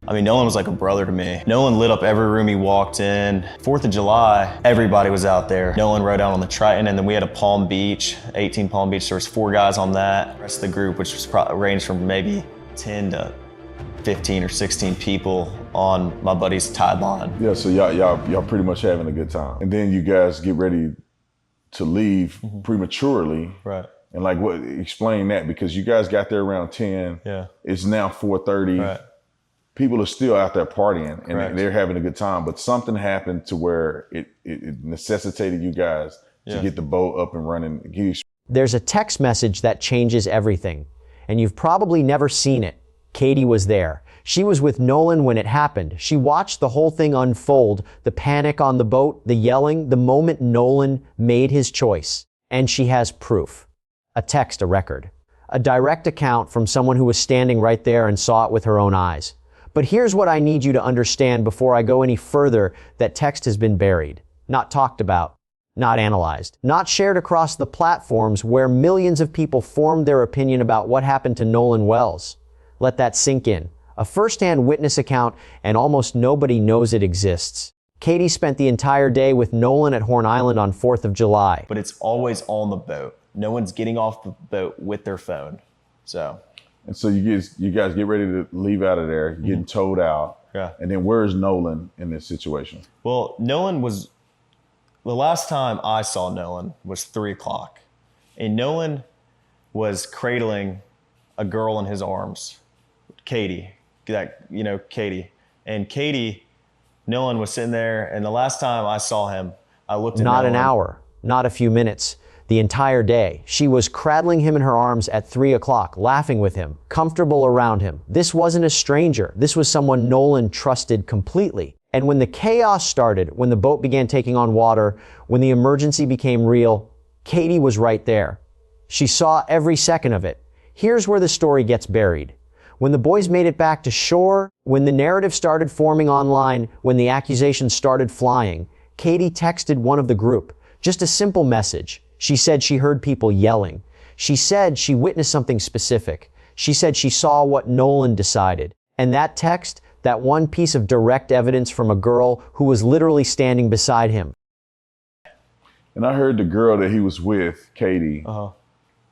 I mean, Nolan was like a brother to me. Nolan lit up every room he walked in. 4th of July, everybody was out there. Nolan rode out on the Triton, and then we had a Palm Beach, 18 Palm Beach. There was 4 guys on that. The rest of the group, which was ranged from maybe 10 to 15 or 16 people on my buddy's tide line. Yeah, so y'all pretty much having a good time. And then you guys get ready to leave prematurely. Right. And like, what? Explain that, because you guys got there around 10. Yeah. It's now 4:30. Right. People are still out there partying and Correct. they're having a good time, but something happened to where it necessitated you guys to get the boat up and running. There's a text message that changes everything, and you've probably never seen it. Katie was there. She was with Nolan when it happened. She watched the whole thing unfold, the panic on the boat, the yelling, the moment Nolan made his choice. And she has proof. A text, a record. A direct account from someone who was standing right there and saw it with her own eyes. But here's what I need you to understand before I go any further: that text has been buried, not talked about, not analyzed, not shared across the platforms where millions of people formed their opinion about what happened to Nolan Wells. Let that sink in. A first-hand witness account, and almost nobody knows it exists. Katie spent the entire day with Nolan at Horn Island on 4th of July. But it's always on the boat. No one's getting off the boat with their phone. And so you guys get ready to leave out of there, you're getting towed out. Yeah. And then where's Nolan in this situation? Well, the last time I saw Nolan was 3 o'clock. And Nolan was cradling a girl in his arms, Katie. Katie. And Katie, Nolan was sitting there, and the last time I saw him, I looked at Not Nolan. an hour, not a few minutes. The entire day, she was cradling him in her arms at 3 o'clock, laughing with him, comfortable around him. This wasn't a stranger. This was someone Nolan trusted completely. And when the chaos started, when the boat began taking on water, when the emergency became real, Katie was right there. She saw every second of it. Here's where the story gets buried. When the boys made it back to shore, when the narrative started forming online, when the accusations started flying, Katie texted one of the group. Just a simple message. She said she heard people yelling. She said she witnessed something specific. She said she saw what Nolan decided. And that text, that one piece of direct evidence from a girl who was literally standing beside him. And I heard the girl that he was with, Katie,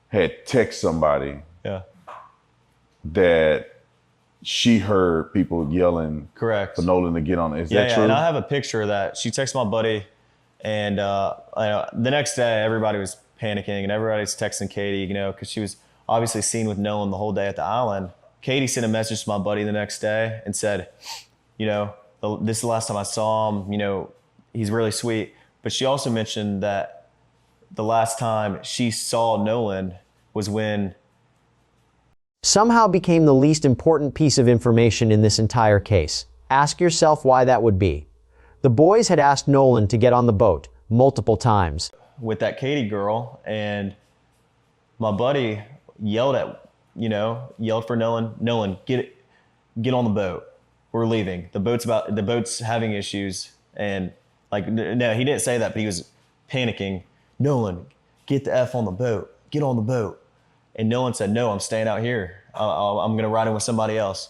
had text somebody that she heard people yelling. Correct. For Nolan to get on it. Is that true? And I have a picture of that. She texted my buddy, and the next day everybody was panicking and everybody's texting Katie, because she was obviously seen with Nolan the whole day at the island. Katie sent a message to my buddy the next day and said, this is the last time I saw him, he's really sweet. But she also mentioned that the last time she saw Nolan was when somehow became the least important piece of information in this entire case. Ask yourself why that would be. The boys had asked Nolan to get on the boat multiple times. With that Katie girl, and my buddy yelled for Nolan, get on the boat. We're leaving. The boat's having issues. And no, he didn't say that, but he was panicking. Nolan, get the F on the boat. Get on the boat. And Nolan said, no, I'm staying out here. I'm going to ride in with somebody else.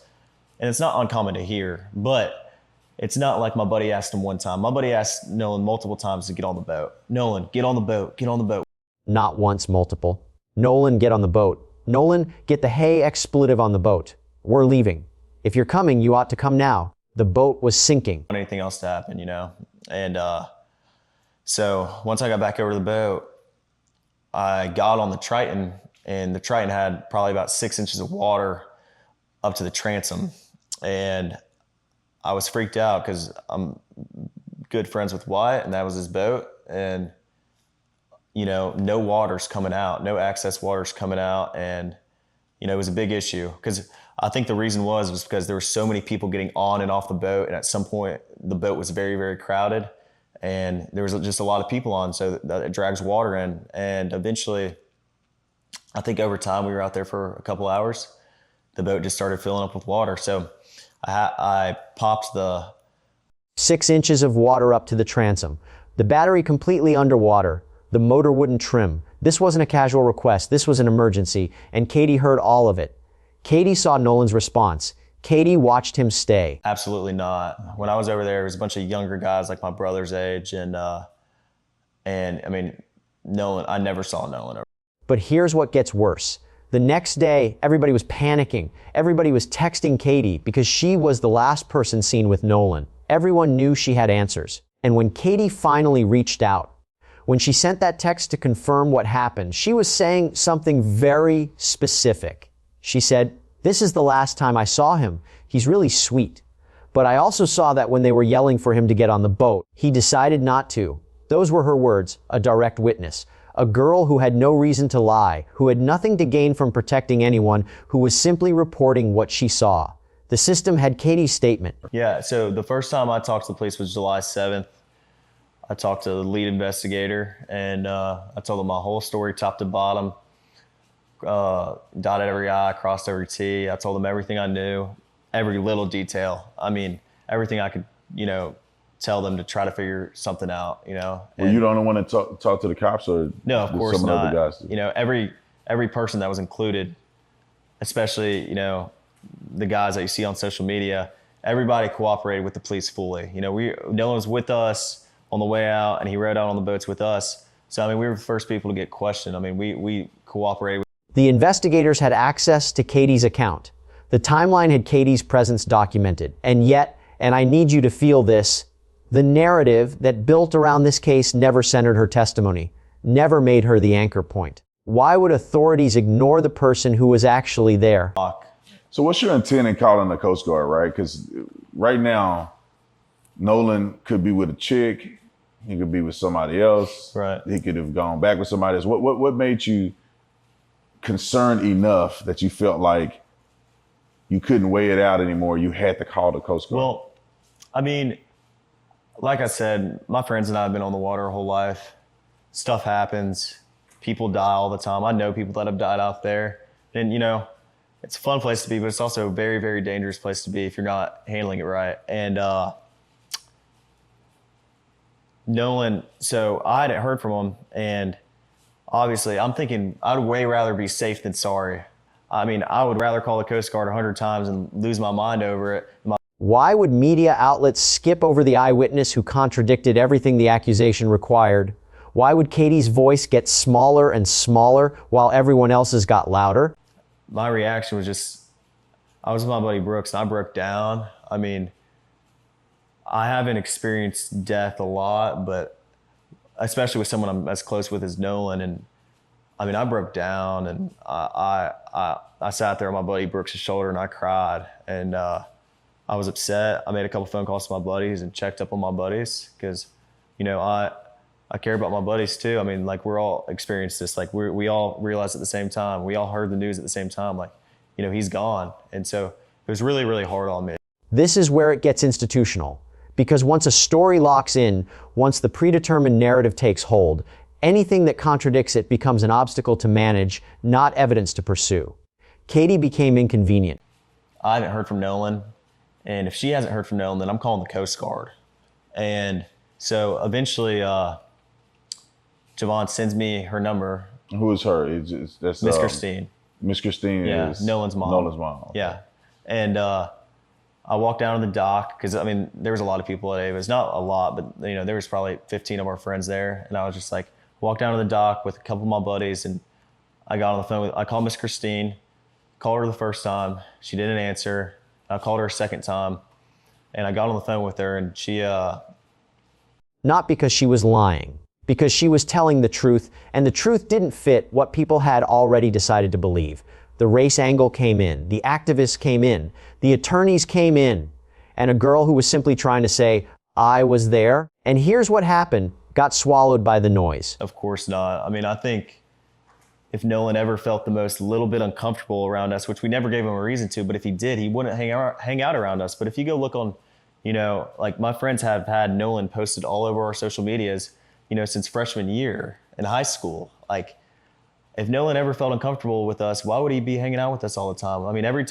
And it's not uncommon to hear, but it's not like my buddy asked him one time. My buddy asked Nolan multiple times to get on the boat. Nolan, get on the boat. Get on the boat. Not once, multiple. Nolan, get on the boat. Nolan, get the hey expletive on the boat. We're leaving. If you're coming, you ought to come now. The boat was sinking. Anything else to happen, And so once I got back over to the boat, I got on the Triton, and the Triton had probably about 6 inches of water up to the transom. And I was freaked out because I'm good friends with Wyatt, and that was his boat. And, no water's coming out, no access water's coming out. And, it was a big issue because I think the reason was because there were so many people getting on and off the boat. And at some point, the boat was very, very crowded. And there was just a lot of people on, so that it drags water in. And eventually, I think over time, we were out there for a couple hours. The boat just started filling up with water. So I popped the 6 inches of water up to the transom. The battery completely underwater. The motor wouldn't trim. This wasn't a casual request. This was an emergency, and Katie heard all of it. Katie saw Nolan's response. Katie watched him stay. Absolutely not. When I was over there, it was a bunch of younger guys like my brother's age, and I mean, Nolan. I never saw Nolan. But here's what gets worse. The next day, everybody was panicking. Everybody was texting Katie because she was the last person seen with Nolan. Everyone knew she had answers. And when Katie finally reached out, when she sent that text to confirm what happened, she was saying something very specific. She said, "This is the last time I saw him. He's really sweet. But I also saw that when they were yelling for him to get on the boat, he decided not to." Those were her words, a direct witness. A girl who had no reason to lie, who had nothing to gain from protecting anyone, who was simply reporting what she saw. The system had Katie's statement. Yeah, so the first time I talked to the police was July 7th. I talked to the lead investigator, and I told him my whole story, top to bottom, dotted every I, crossed every T. I told him everything I knew, every little detail. I mean, everything I could, tell them to try to figure something out, Were you the only one to talk to the cops, or no, of course some not. Of the other guys? Every person that was included, especially, the guys that you see on social media, everybody cooperated with the police fully. Nolan was with us on the way out, and he rode out on the boats with us. So, I mean, we were the first people to get questioned. I mean, we cooperated. The investigators had access to Katie's account. The timeline had Katie's presence documented. And yet, and I need you to feel this, the narrative that built around this case never centered her testimony, never made her the anchor point. Why would authorities ignore the person who was actually there? So what's your intent in calling the Coast Guard, right? Because right now, Nolan could be with a chick, he could be with somebody else, right? He could have gone back with somebody else. What made you concerned enough that you felt like you couldn't weigh it out anymore? You had to call the Coast Guard. Well, I mean, like I said, my friends and I have been on the water our whole life. Stuff happens. People die all the time. I know people that have died out there. And, it's a fun place to be, but it's also a very, very dangerous place to be if you're not handling it right. And Nolan, so I hadn't heard from him. And obviously, I'm thinking I'd way rather be safe than sorry. I mean, I would rather call the Coast Guard 100 times and lose my mind over it. Why would media outlets skip over the eyewitness who contradicted everything the accusation required? Why would Katie's voice get smaller and smaller while everyone else's got louder? My reaction was just, I was with my buddy Brooks and I broke down. I mean, I haven't experienced death a lot, but especially with someone I'm as close with as Nolan. And I mean, I broke down, and I sat there on my buddy Brooks' shoulder and I cried. And I was upset. I made a couple phone calls to my buddies and checked up on my buddies because, I care about my buddies too. I mean, like, we're all experienced this. Like, we all realized at the same time. We all heard the news at the same time. Like, he's gone. And so it was really, really hard on me. This is where it gets institutional. Because once a story locks in, once the predetermined narrative takes hold, anything that contradicts it becomes an obstacle to manage, not evidence to pursue. Katie became inconvenient. I haven't heard from Nolan. And if she hasn't heard from Nolan, then I'm calling the Coast Guard. And so eventually, Javon sends me her number. Who is her? That's Miss Christine. Miss Christine is Nolan's mom. Nolan's mom. Okay. Yeah. And I walked down to the dock because, I mean, there was a lot of people at Ava's. Not a lot, but, there was probably 15 of our friends there. And I was just like, walked down to the dock with a couple of my buddies, and I got on the phone I called Miss Christine, called her the first time. She didn't answer. I called her a second time, and I got on the phone with her, and she... Not because she was lying, because she was telling the truth, and the truth didn't fit what people had already decided to believe. The race angle came in, the activists came in, the attorneys came in, and a girl who was simply trying to say, I was there, and here's what happened, got swallowed by the noise. Of course not. I mean, I think if Nolan ever felt the most little bit uncomfortable around us, which we never gave him a reason to, but if he did, he wouldn't hang out around us. But if you go look on, like, my friends have had Nolan posted all over our social medias, since freshman year in high school. Like, if Nolan ever felt uncomfortable with us, why would he be hanging out with us all the time? I mean, every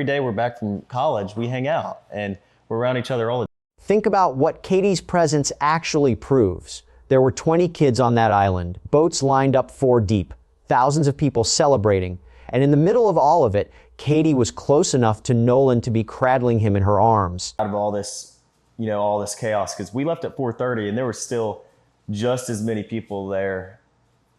day we're back from college, we hang out and we're around each other all the time. Think about what Katie's presence actually proves. There were 20 kids on that island, boats lined up 4 deep, thousands of people celebrating, And in the middle of all of it, Katie was close enough to Nolan to be cradling him in her arms. Out of all this, all this chaos, because we left at 4:30 and there were still just as many people there,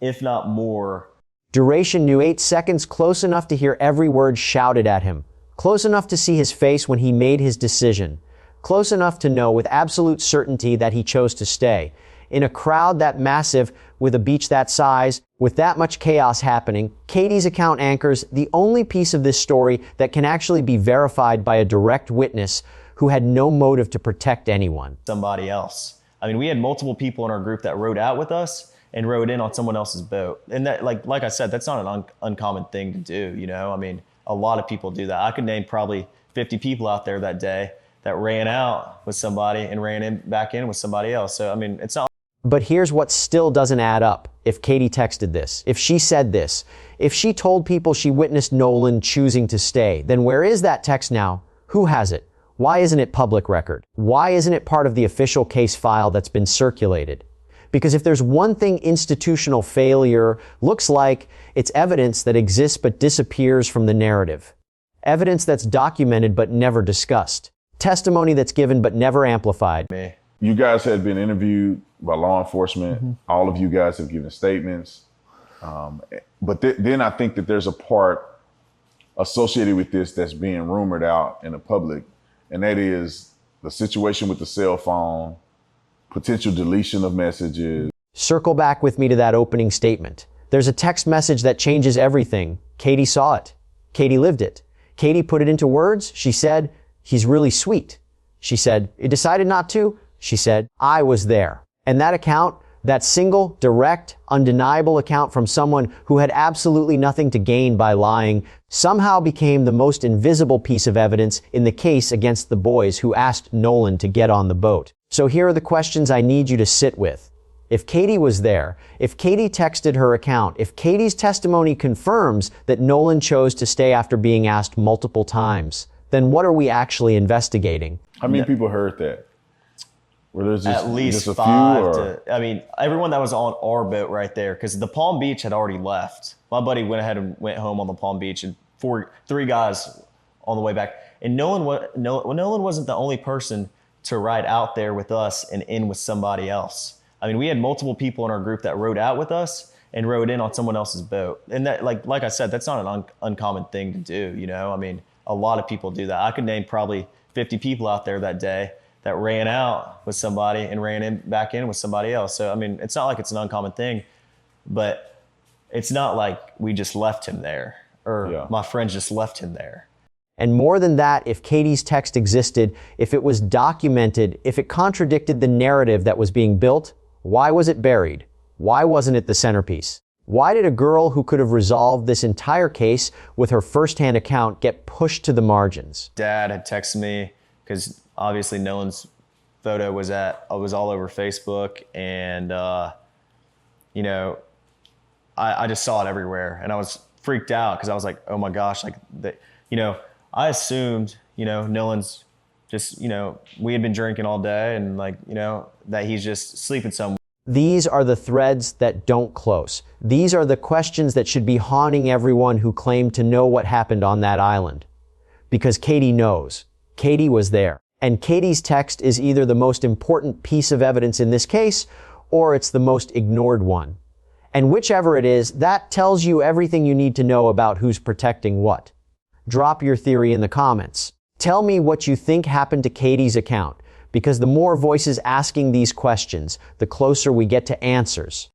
if not more. Duration knew 8 seconds, close enough to hear every word shouted at him, close enough to see his face when he made his decision, close enough to know with absolute certainty that he chose to stay. In a crowd that massive, with a beach that size, with that much chaos happening, Katie's account anchors the only piece of this story that can actually be verified by a direct witness who had no motive to protect anyone. Somebody else. I mean, we had multiple people in our group that rode out with us and rode in on someone else's boat. And that, like I said, that's not an uncommon thing to do, I mean, a lot of people do that. I could name probably 50 people out there that day that ran out with somebody and ran back in with somebody else. So, I mean, it's not. But here's what still doesn't add up. If Katie texted this, if she said this, if she told people she witnessed Nolan choosing to stay, then where is that text now? Who has it? Why isn't it public record? Why isn't it part of the official case file that's been circulated? Because if there's one thing institutional failure looks like, it's evidence that exists but disappears from the narrative. Evidence that's documented but never discussed. Testimony that's given but never amplified. You guys had been interviewed by law enforcement. All of you guys have given statements. But then I think that there's a part associated with this that's being rumored out in the public, and that is the situation with the cell phone, potential deletion of messages. Circle back with me to that opening statement. There's a text message that changes everything. Katie saw it. Katie lived it. Katie put it into words. She said, "He's really sweet." She said, "It decided not to." She said, "I was there." And that account, that single, direct, undeniable account from someone who had absolutely nothing to gain by lying, somehow became the most invisible piece of evidence in the case against the boys who asked Nolan to get on the boat. So here are the questions I need you to sit with. If Katie was there, if Katie texted her account, if Katie's testimony confirms that Nolan chose to stay after being asked multiple times, then what are we actually investigating? How many people heard that? Were there At least just a 5 few, or? I mean, everyone that was on our boat right there, because the Palm Beach had already left. My buddy went ahead and went home on the Palm Beach, and 3 guys on the way back. And Nolan wasn't the only person to ride out there with us and in with somebody else. I mean, we had multiple people in our group that rode out with us and rode in on someone else's boat. And that, like I said, that's not an uncommon thing to do, I mean, a lot of people do that. I could name probably 50 people out there that day that ran out with somebody and ran back in with somebody else. So, I mean, it's not like it's an uncommon thing, but it's not like we just left him there, or my friends just left him there. And more than that, if Katie's text existed, if it was documented, if it contradicted the narrative that was being built, why was it buried? Why wasn't it the centerpiece? Why did a girl who could have resolved this entire case with her firsthand account get pushed to the margins? Dad had texted me, because obviously Nolan's photo was all over Facebook, and I just saw it everywhere, and I was freaked out because I was like, oh my gosh, I assumed Nolan's just we had been drinking all day, and that he's just sleeping somewhere. These are the threads that don't close. These are the questions that should be haunting everyone who claimed to know what happened on that island. Because Katie knows. Katie was there. And Katie's text is either the most important piece of evidence in this case, or it's the most ignored one. And whichever it is, that tells you everything you need to know about who's protecting what. Drop your theory in the comments. Tell me what you think happened to Katie's account, because the more voices asking these questions, the closer we get to answers.